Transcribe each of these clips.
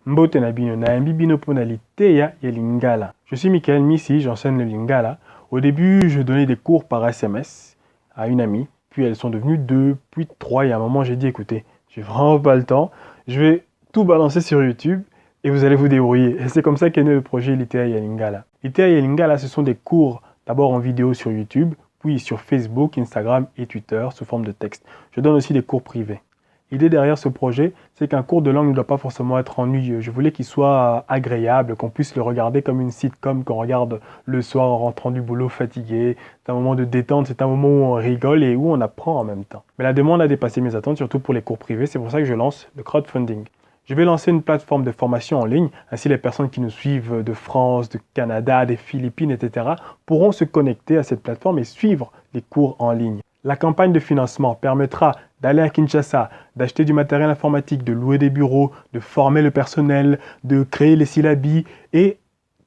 Mbote na bino na yambi bino pona liteya ya lingala. Je suis Michael Missi, j'enseigne le lingala. Au début, je donnais des cours par SMS à une amie, puis elles sont devenues 2, puis 3, et à un moment j'ai dit écoutez, j'ai vraiment pas le temps, je vais tout balancer sur YouTube et vous allez vous débrouiller. Et c'est comme ça qu'est né le projet Liteya ya lingala. Liteya ya lingala, ce sont des cours d'abord en vidéo sur YouTube, puis sur Facebook, Instagram et Twitter sous forme de texte. Je donne aussi des cours privés. L'idée derrière ce projet, c'est qu'un cours de langue ne doit pas forcément être ennuyeux. Je voulais qu'il soit agréable, qu'on puisse le regarder comme une sitcom qu'on regarde le soir en rentrant du boulot fatigué. C'est un moment de détente, c'est un moment où on rigole et où on apprend en même temps. Mais la demande a dépassé mes attentes, surtout pour les cours privés. C'est pour ça que je lance le crowdfunding. Je vais lancer une plateforme de formation en ligne, ainsi les personnes qui nous suivent de France, de Canada, des Philippines, etc. pourront se connecter à cette plateforme et suivre les cours en ligne. La campagne de financement permettra d'aller à Kinshasa, d'acheter du matériel informatique, de louer des bureaux, de former le personnel, de créer les syllabies et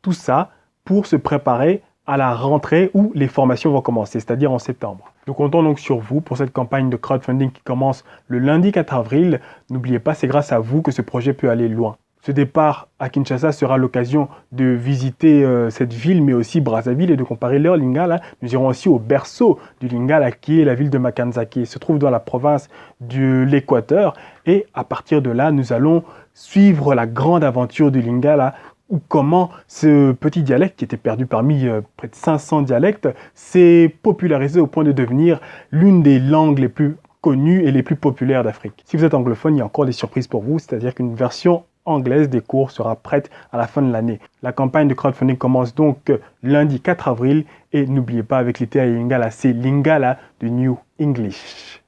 tout ça pour se préparer à la rentrée où les formations vont commencer, c'est-à-dire en septembre. Nous comptons donc sur vous pour cette campagne de crowdfunding qui commence le lundi 4 avril. N'oubliez pas, c'est grâce à vous que ce projet peut aller loin. Ce départ à Kinshasa sera l'occasion de visiter cette ville, mais aussi Brazzaville et de comparer leur lingala. Nous irons aussi au berceau du lingala, qui est la ville de Makanza, qui se trouve dans la province de l'Équateur. Et à partir de là, nous allons suivre la grande aventure du lingala, ou comment ce petit dialecte, qui était perdu parmi près de 500 dialectes, s'est popularisé au point de devenir l'une des langues les plus connues et les plus populaires d'Afrique. Si vous êtes anglophone, il y a encore des surprises pour vous, c'est-à-dire qu'une version anglaise des cours sera prête à la fin de l'année. La campagne de crowdfunding commence donc lundi 4 avril et n'oubliez pas avec Liteya ya lingala, c'est Lingala de New English.